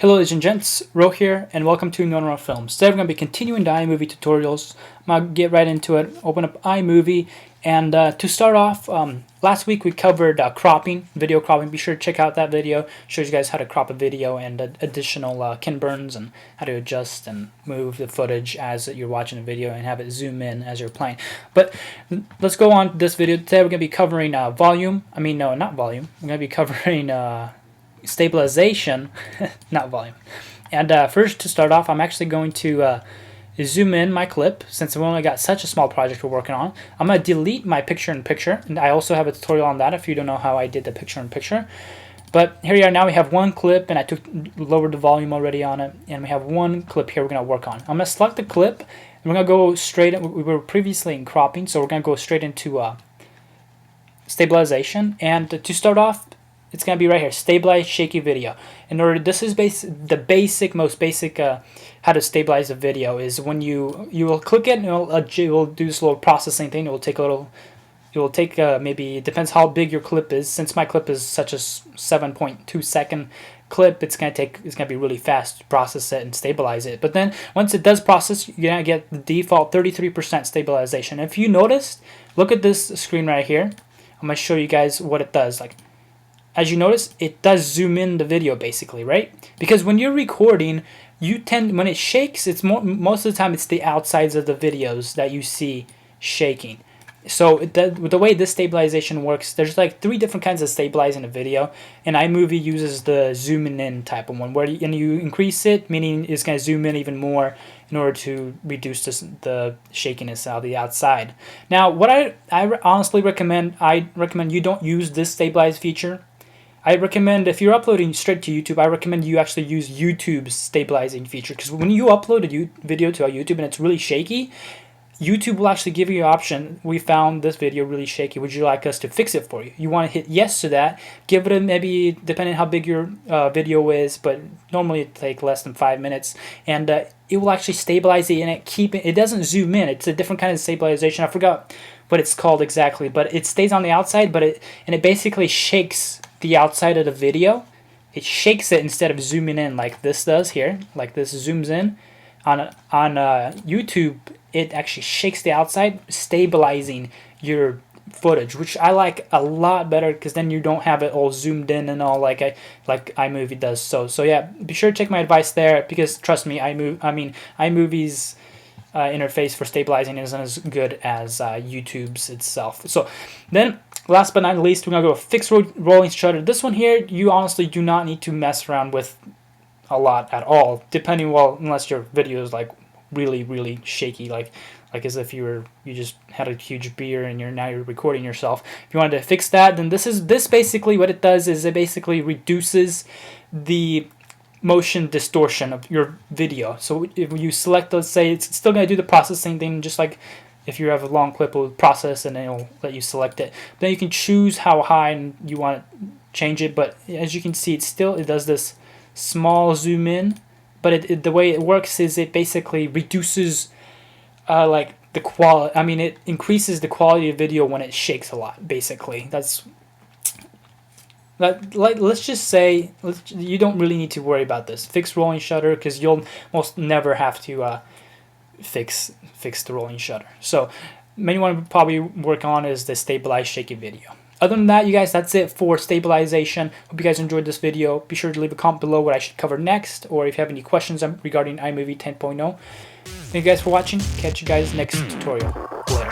Hello ladies and gents, Ro here, and welcome to Nonora Films. Today we're going to be continuing the iMovie tutorials. I'm going to get right into it, open up iMovie, and to start off, last week we covered cropping, video cropping. Be sure to check out that video. Shows you guys how to crop a video and additional Ken burns and how to adjust and move the footage as you're watching a video and have it zoom in as you're playing. But let's go on to this video. Today we're going to be covering volume. No, not volume. We're going to be covering stabilization, not volume. And first, to start off, I'm actually going to zoom in my clip since we only got such a small project we're working on. I'm going to delete my picture-in-picture, and I also have a tutorial on that if you don't know how I did the picture-in-picture. But here we are now. We have one clip, and I lowered the volume already on it, and we have one clip here we're going to work on. I'm going to select the clip, and we're going to go straight. We were previously in cropping, so we're going to go straight into stabilization. And to start off, it's going to be right here, stabilize shaky video. This is most basic how to stabilize a video is when you will click it and it will do this little processing thing. It will take maybe, it depends how big your clip is. Since my clip is such a 7.2 second clip, it's going to be really fast to process it and stabilize it. But then once it does process, you're going to get the default 33% stabilization. If you noticed, look at this screen right here. I'm going to show you guys what it does. As you notice, it does zoom in the video basically, right? Because when you're recording, when it shakes, it's most of the time it's the outsides of the videos that you see shaking. So the way this stabilization works, there's like 3 different kinds of stabilizing a video, and iMovie uses the zooming in type of one, where you increase it, meaning it's going to zoom in even more in order to reduce the shakiness out of the outside. Now, what I honestly recommend, you don't use this stabilize feature. I recommend, if you're uploading straight to YouTube, I recommend you actually use YouTube's stabilizing feature, because when you upload a video to YouTube and it's really shaky, YouTube will actually give you an option. We found this video really shaky. Would you like us to fix it for you? You want to hit yes to that. Give it a maybe, depending on how big your video is, but normally it take less than 5 minutes, and it will actually stabilize it, and it doesn't zoom in. It's a different kind of stabilization. I forgot what it's called exactly, but it stays on the outside, but it basically shakes the outside of the video. It shakes it instead of zooming in like this does here, like this zooms in. On YouTube, it actually shakes the outside, stabilizing your footage, which I like a lot better, because then you don't have it all zoomed in and all like iMovie does. So yeah, be sure to take my advice there, because trust me, iMovie's interface for stabilizing isn't as good as YouTube's itself. So then, last but not least, we're going to go fixed rolling shutter. This one here, you honestly do not need to mess around with a lot at all, unless your video is like really shaky, like as if you just had a huge beer and now you're recording yourself. If you wanted to fix that, then this basically what it does is it basically reduces the motion distortion of your video. So if you select, let's say, it's still going to do the processing thing, just like if you have a long clip, it will process and then it'll let you select it. Then you can choose how high you want to change it, but as you can see, it does this small zoom in, but the way it works is it basically reduces the quality. It increases the quality of video when it shakes a lot, basically. Let's just say you don't really need to worry about this fixed rolling shutter, because you'll most never have to fix the rolling shutter. So main one we probably work on is the stabilized shaky video. Other than that, you guys, that's it for stabilization. Hope you guys enjoyed this video. Be sure to leave a comment below what I should cover next, or if you have any questions regarding iMovie 10.0. Thank you guys for watching. Catch you guys next tutorial. Later.